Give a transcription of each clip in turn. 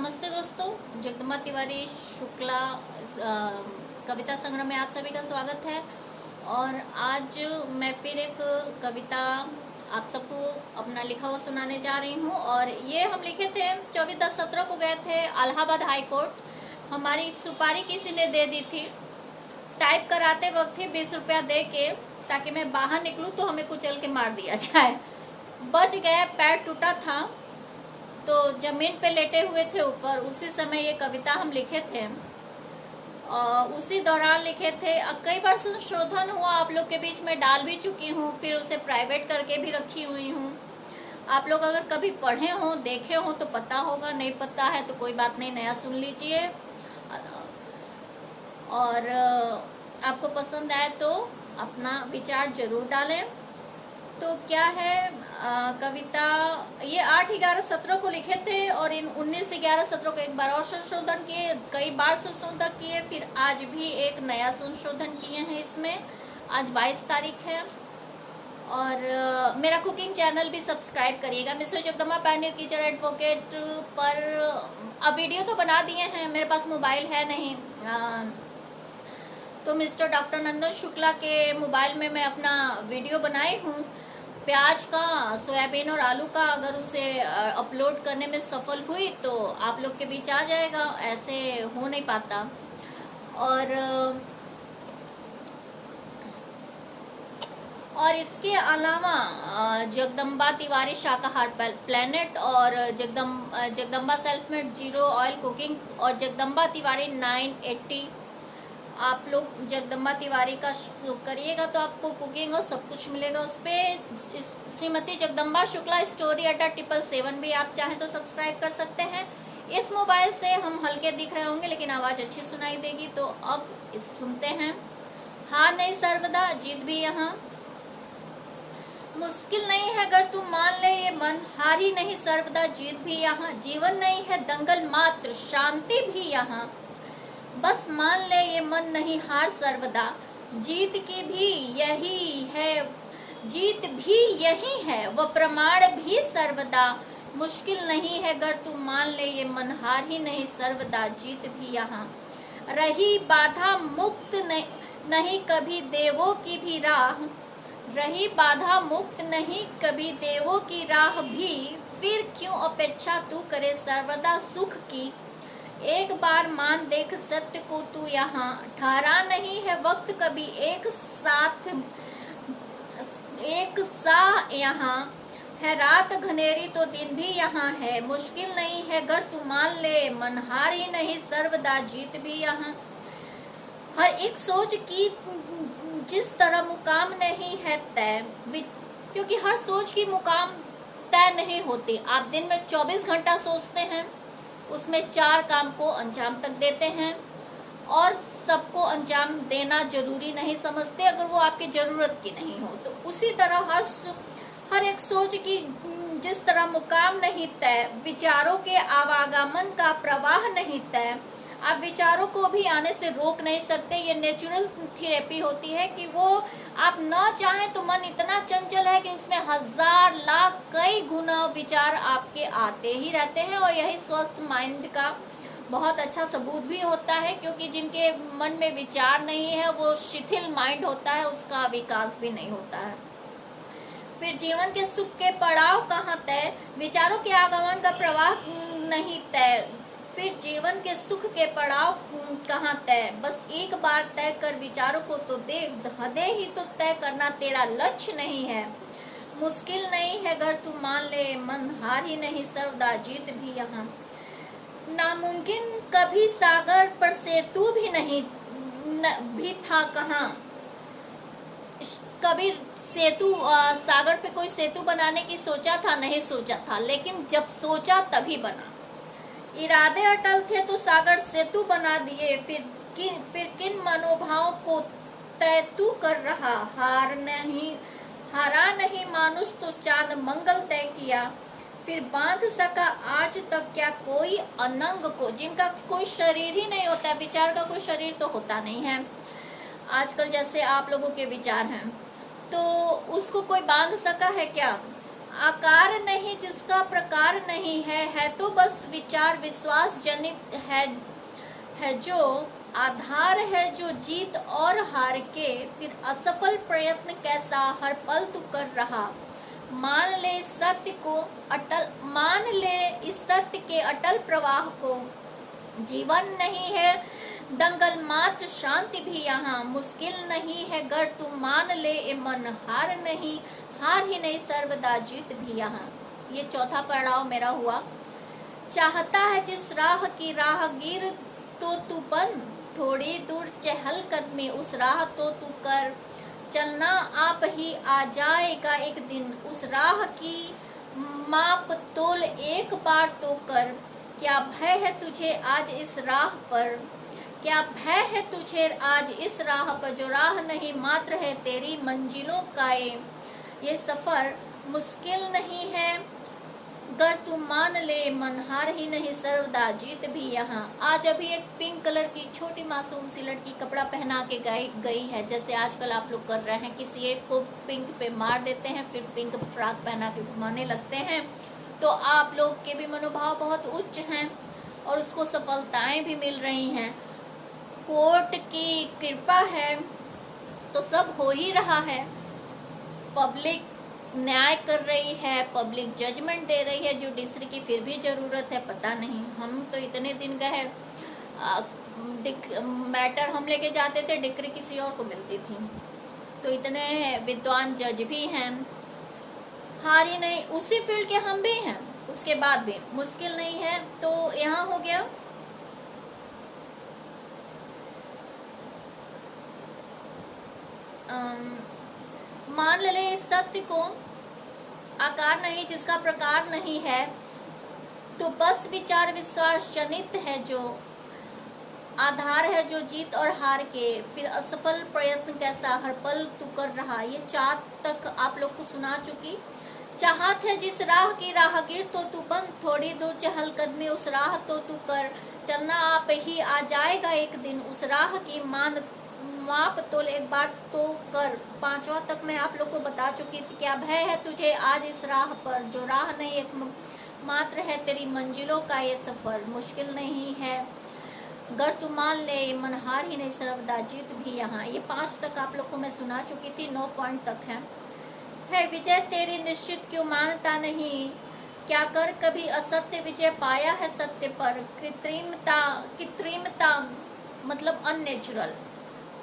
नमस्ते दोस्तों, जगदम्बा तिवारी शुक्ला कविता संग्रह में आप सभी का स्वागत है। और आज मैं फिर एक कविता आप सबको अपना लिखा हुआ सुनाने जा रही हूँ। और ये हम लिखे थे 24/10/17 को, गए थे इलाहाबाद हाई कोर्ट। हमारी सुपारी किसी ने दे दी थी, टाइप कराते वक्त ही 20 रुपया दे के, ताकि मैं बाहर निकलूँ तो हमें कुचल के मार दिया जाए। बच गए, पैर टूटा था तो जमीन पे लेटे हुए थे ऊपर। उसी समय ये कविता हम लिखे थे, उसी दौरान लिखे थे। कई बार संशोधन हुआ, आप लोग के बीच में डाल भी चुकी हूँ, फिर उसे प्राइवेट करके भी रखी हुई हूँ। आप लोग अगर कभी पढ़े हों, देखे हों तो पता होगा, नहीं पता है तो कोई बात नहीं, नया सुन लीजिए। और आपको पसंद आए तो अपना विचार जरूर डालें। तो क्या है कविता, ये 8/11/17 को लिखे थे और इन 19/11/17 को एक बार और संशोधन किए, कई बार संशोधन किए, फिर आज भी एक नया संशोधन किए हैं इसमें। आज 22 तारीख है। और मेरा कुकिंग चैनल भी सब्सक्राइब करिएगा, mister Jagdamba pannier kitchen advocate पर। अब वीडियो तो बना दिए हैं, मेरे पास मोबाइल है नहीं, तो मिस्टर डॉक्टर नंदन शुक्ला के मोबाइल में मैं अपना वीडियो बनाई हूँ। प्याज का, सोयाबीन और आलू का, अगर उसे अपलोड करने में सफल हुई तो आप लोग के बीच आ जाएगा, ऐसे हो नहीं पाता। और इसके अलावा जगदम्बा तिवारी शाकाहार प्लेनेट और Jagdamba self made zero oil cooking और जगदम्बा तिवारी 980, आप लोग जगदम्बा तिवारी का करिएगा तो आपको कुकिंग और सब कुछ मिलेगा उस पर। श्रीमती जगदम्बा शुक्ला स्टोरी अड्डा 777 भी आप चाहें तो सब्सक्राइब कर सकते हैं। इस मोबाइल से हम हल्के दिख रहे होंगे लेकिन आवाज़ अच्छी सुनाई देगी। तो अब सुनते हैं। हार नहीं सर्वदा, जीत भी यहाँ। मुश्किल नहीं है अगर तू मान ले ये मन, हार ही नहीं सर्वदा, जीत भी यहाँ। जीवन नहीं है दंगल मात्र, शांति भी यहाँ। बस मान ले ये मन नहीं हार सर्वदा, जीत की भी यही है, जीत भी यही है, वह प्रमाण भी सर्वदा। मुश्किल नहीं है अगर तू मान ले ये मन, हार ही नहीं सर्वदा, जीत भी यहाँ। रही बाधा मुक्त नहीं कभी देवों की भी राह, रही बाधा मुक्त नहीं कभी देवों की राह भी, फिर क्यों अपेक्षा तू करे सर्वदा सुख की। एक बार मान देख सत्य को तू यहाँ, ठहरा नहीं है वक्त कभी एक सा यहाँ है। रात घनेरी तो दिन भी यहाँ है, मुश्किल नहीं है अगर तू मान ले मन, हार ही नहीं सर्वदा, जीत भी यहाँ। हर एक सोच की जिस तरह मुकाम नहीं है तय, क्योंकि हर सोच की मुकाम तय नहीं होती। आप दिन में 24 घंटा सोचते हैं, उसमें 4 काम को अंजाम तक देते हैं और सबको अंजाम देना जरूरी नहीं समझते अगर वो आपकी ज़रूरत की नहीं हो। तो उसी तरह हर एक सोच की जिस तरह मुकाम नहीं तय, विचारों के आवागमन का प्रवाह नहीं तय, आप विचारों को भी आने से रोक नहीं सकते। ये नेचुरल थेरेपी होती है कि वो आप न चाहें तो मन इतना चंचल है कि उसमें 1000 लाख कई गुना विचार आपके आते ही रहते हैं। और यही स्वस्थ माइंड का बहुत अच्छा सबूत भी होता है, क्योंकि जिनके मन में विचार नहीं है वो शिथिल माइंड होता है, उसका विकास भी नहीं होता है। फिर जीवन के सुख के पड़ाव कहाँ तय, विचारों के आगमन का प्रवाह नहीं तय, फिर जीवन के सुख के पड़ाव कहाँ तय। बस एक बार तय कर विचारों को तो दे ही तो तय करना तेरा लक्ष्य नहीं है। मुश्किल नहीं है अगर तू मान ले मन, हार ही नहीं सर्वदा, जीत भी यहाँ। नामुमकिन कभी सागर पर सेतु भी नहीं भी था कहाँ, कभी सेतु सागर पे कोई सेतु बनाने की सोचा था, नहीं सोचा था, लेकिन जब सोचा तभी बना। इरादे अटल थे तो सागर सेतु बना दिए, फिर किन मनोभाव को तय तू कर रहा। हारा नहीं मानुष तो चांद मंगल तय किया, फिर बांध सका आज तक क्या कोई अनंग को। जिनका कोई शरीर ही नहीं होता, विचार का कोई शरीर तो होता नहीं है, आजकल जैसे आप लोगों के विचार हैं, तो उसको कोई बांध सका है क्या आकार नहीं जिसका प्रकार नहीं है तो बस विचार विश्वास जनित है जो आधार है जो जीत और हार के, फिर असफल प्रयत्न कैसा हर पल तू कर रहा। मान ले इस सत्य को अटल, मान ले इस सत्य के अटल प्रवाह को, जीवन नहीं है दंगल मात्र शांति भी यहाँ, मुश्किल नहीं है गर तू मान ले ए मन, हार नहीं, हार ही नहीं सर्वदा जीत भी यहाँ। ये चौथा पड़ाव मेरा हुआ। चाहता है जिस राह की राहगीर तो तू बन, थोड़ी दूर चहल कदमी उस राह तो तू कर, चलना आप ही आ जाएगा एक दिन, उस राह की माप तोल एक बार तो कर। क्या भय है तुझे आज इस राह पर, क्या भय है तुझे आज इस राह पर, जो राह नहीं मात्र है तेरी मंजिलों का ये सफर, मुश्किल नहीं है गर तू मान ले मन, हार ही नहीं सर्वदा जीत भी यहाँ। आज अभी एक पिंक कलर की छोटी मासूम सी लड़की कपड़ा पहना के गई है, जैसे आजकल आप लोग कर रहे हैं, किसी एक को पिंक पे मार देते हैं फिर पिंक फ्रॉक पहना के घुमाने लगते हैं। तो आप लोग के भी मनोभाव बहुत उच्च हैं और उसको सफलताएं भी मिल रही हैं। कोर्ट की कृपा है तो सब हो ही रहा है, पब्लिक न्याय कर रही है, पब्लिक जजमेंट दे रही है, जुडिशरी की फिर भी ज़रूरत है। पता नहीं, हम तो इतने दिन गए मैटर हम लेके जाते थे, डिक्री किसी और को मिलती थी। तो इतने विद्वान जज भी हैं, हार ही नहीं, उसी फील्ड के हम भी हैं, उसके बाद भी मुश्किल नहीं है। तो यहाँ हो गया मान ले इस सत्य को आकार नहीं जिसका प्रकार नहीं है, तो बस विचार विश्वास जनित है जो आधार है जो जीत और हार के, फिर असफल प्रयत्न कैसा हर पल तू कर रहा। ये 4 तक आप लोग को सुना चुकी। चाहत है जिस राह की राहगीर तो तू बन, थोड़ी दूर चहल कदमी उस राह तो तू कर, चलना आप ही आ जाएगा एक दिन, उस राह की माप तोल एक बार तो कर। 5वां तक मैं आप लोग को बता चुकी थी। क्या भय है तुझे आज इस राह पर, जो राह नहीं एक मात्र है तेरी मंजिलों का ये सफर, मुश्किल नहीं है गर तू मान ले मन, हार ही नहीं सर्वदा जीत भी यहाँ। ये 5 तक आप लोग को मैं सुना चुकी थी, 9 पॉइंट तक है विजय तेरी निश्चित क्यों मानता नहीं, क्या कर कभी असत्य विजय पाया है सत्य पर, कृत्रिमता मतलब अननेचुरल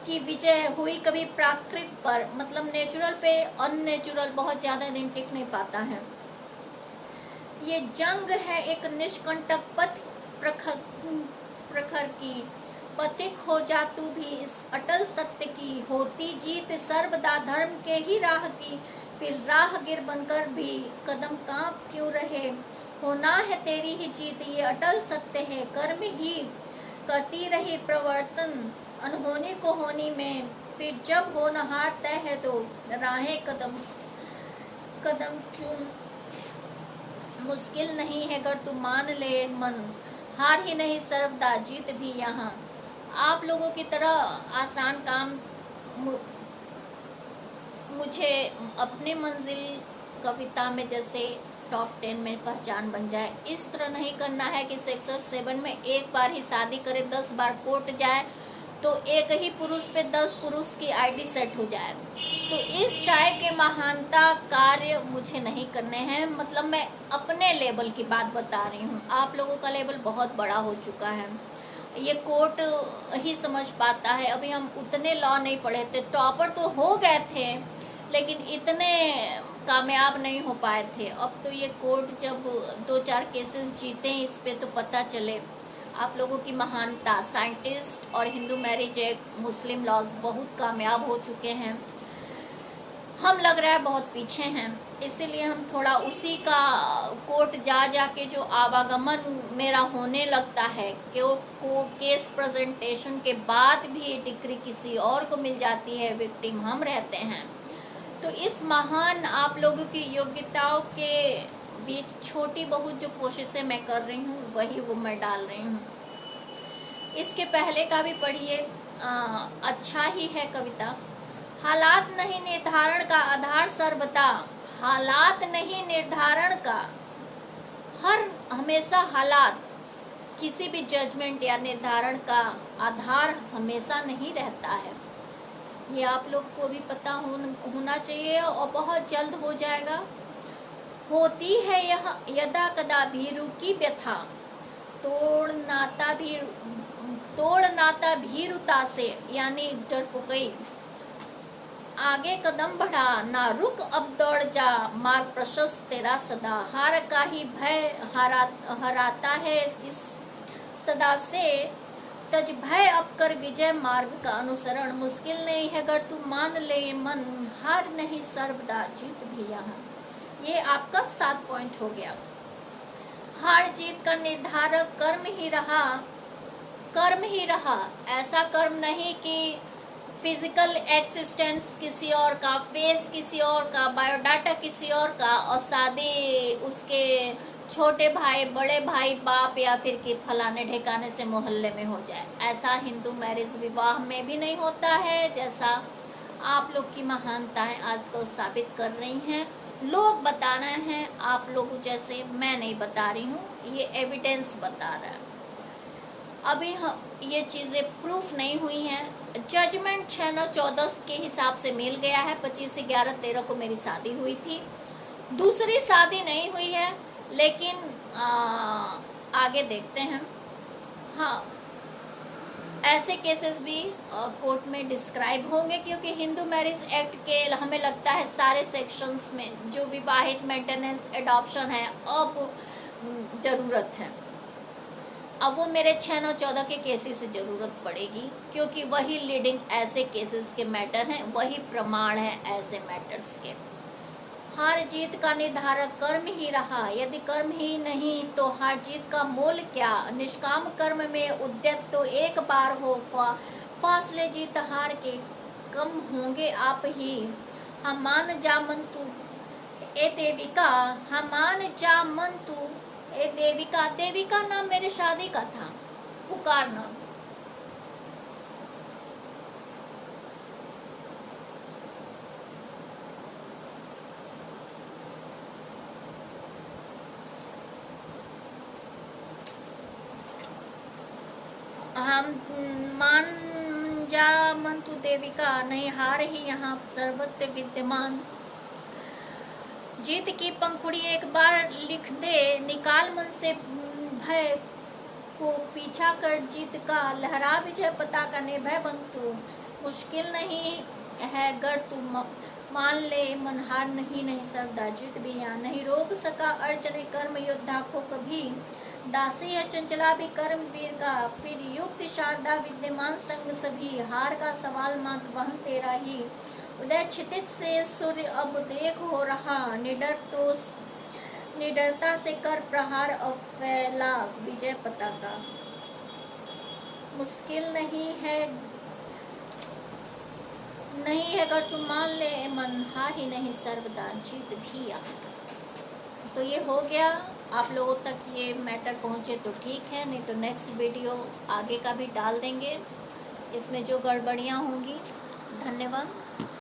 की विजय हुई कभी प्राकृत पर, मतलब नेचुरल पे अननेचुरल बहुत ज़्यादा दिन टिक नहीं पाता है। ये जंग है एक निष्कंटक पथ प्रखर की, पथिक हो जा तू भी इस अटल सत्य की, होती जीत सर्वदा धर्म के ही राह की, फिर राहगीर बनकर भी कदम कांप क्यों रहे, होना है तेरी ही जीत ये अटल सत्य है, कर्म ही करती रही प्रवर्तन अनहोनी को होनी में, फिर जब होनहार तय है तो राहें कदम कदम चूम, मुश्किल नहीं है अगर तू मान ले मन, हार ही नहीं सर्वदा जीत भी यहाँ। आप लोगों की तरह आसान काम मुझे अपने मंजिल कविता में जैसे टॉप 10 में पहचान बन जाए, इस तरह नहीं करना है कि सेक्शन 7 में एक बार ही शादी करे 10 बार कोर्ट जाए तो एक ही पुरुष पे 10 पुरुष की आईडी सेट हो जाए। तो इस टाइप के महानता कार्य मुझे नहीं करने हैं। मतलब मैं अपने लेवल की बात बता रही हूँ, आप लोगों का लेवल बहुत बड़ा हो चुका है, ये कोर्ट ही समझ पाता है। अभी हम उतने लॉ नहीं पढ़े थे, टॉपर तो हो गए थे लेकिन इतने कामयाब नहीं हो पाए थे। अब तो ये कोर्ट जब 2-4 केसेस जीते इस पे तो पता चले आप लोगों की महानता। साइंटिस्ट और हिंदू मैरिज एक्ट, मुस्लिम लॉज बहुत कामयाब हो चुके हैं, हम लग रहा है बहुत पीछे हैं। इसीलिए हम थोड़ा उसी का कोर्ट जा के जो आवागमन मेरा होने लगता है कि वो केस प्रेजेंटेशन के बाद भी डिग्री किसी और को मिल जाती है, विक्टिम हम रहते हैं। तो इस महान आप लोगों की योग्यताओं के बीच छोटी बहुत जो कोशिशें मैं कर रही हूँ वही वो मैं डाल रही हूँ। इसके पहले का भी पढ़िए, अच्छा ही है कविता। हालात नहीं निर्धारण का आधार सर्वदा, हालात नहीं निर्धारण का, हर हमेशा हालात किसी भी जजमेंट या निर्धारण का आधार हमेशा नहीं रहता है। ये आप लोग को भी पता होना चाहिए और बहुत जल्द हो जाएगा। होती है यह यदा कदा भीरु की व्यथा, तोड़ नाता भीरुता से, यानी डरपोकई। आगे कदम बढ़ा ना रुक अब दौड़ जा, मार्ग प्रशस्त तेरा सदा। हार का ही भय हराता है इस सदा से, तज भय अब कर विजय मार्ग का अनुसरण। मुश्किल नहीं है अगर तू मान ले मन, हार नहीं सर्वदा जीत भी यहाँ। ये आपका 7 पॉइंट हो गया। हार जीत का निर्धारक कर्म ही रहा, कर्म ही रहा। ऐसा कर्म नहीं कि फिजिकल एक्सिस्टेंस किसी और का, फेस किसी और का, बायोडाटा किसी और का, और शादी उसके छोटे भाई, बड़े भाई, बाप या फिर कि फलाने ठिकाने से मोहल्ले में हो जाए। ऐसा हिंदू मैरिज विवाह में भी नहीं होता है, जैसा आप लोग की महानताएं आजकल साबित कर रही हैं। लोग बता रहे हैं, आप लोग जैसे मैं नहीं बता रही हूँ, ये एविडेंस बता रहा है। अभी ये चीज़ें प्रूफ नहीं हुई हैं। जजमेंट 6/9/14 के हिसाब से मिल गया है। 25/11/13 को मेरी शादी हुई थी। दूसरी शादी नहीं हुई है, लेकिन आगे देखते हैं। हाँ, ऐसे केसेस भी कोर्ट में डिस्क्राइब होंगे, क्योंकि हिंदू मैरिज एक्ट के हमें लगता है सारे सेक्शंस में जो विवाहित, मेंटेनेंस, एडॉप्शन है, अब ज़रूरत है। अब वो मेरे 6/9/14 के केसेस से ज़रूरत पड़ेगी, क्योंकि वही लीडिंग ऐसे केसेस के मैटर हैं, वही प्रमाण है ऐसे मैटर्स के। हार जीत का निर्धारक कर्म ही रहा, यदि कर्म ही नहीं तो हार जीत का मोल क्या। निष्काम कर्म में उद्यत तो एक बार हो, फासले जीत हार के कम होंगे आप ही। हम मान जा मन तू ए देविका, हम मान जा मन तू ए देविका। देविका नाम मेरे शादी का था, पुकार नाम। हम मान जा मन तू देविका, नहीं हार ही यहाँ सर्वत्र विद्यमान। जीत की पंखुड़ी एक बार लिख दे, निकाल मन से भय को पीछा कर जीत का। लहरा विजय पताका निर्भय बन तू, मुश्किल नहीं है गर तू मान ले मन, हार नहीं सर्वदा जीत भी यहाँ। नहीं रोक सका अर्चने कर्म योद्धा को कभी, दासी है चंचला भी कर्म वीर का। फिर युक्त शारदा विद्यमान संग सभी, हार का सवाल मात्र वहन तेरा ही। उदय क्षितिज से सूर्य अब देख हो रहा, निडरता से कर प्रहार अब फैला विजय पताका। मुश्किल नहीं है अगर तू मान ले मन, हार ही नहीं सर्वदा जीत भी यहाँ। तो ये हो गया, आप लोगों तक ये मैटर पहुँचे तो ठीक है, नहीं तो नेक्स्ट वीडियो आगे का भी डाल देंगे, इसमें जो गड़बड़ियाँ होंगी। धन्यवाद।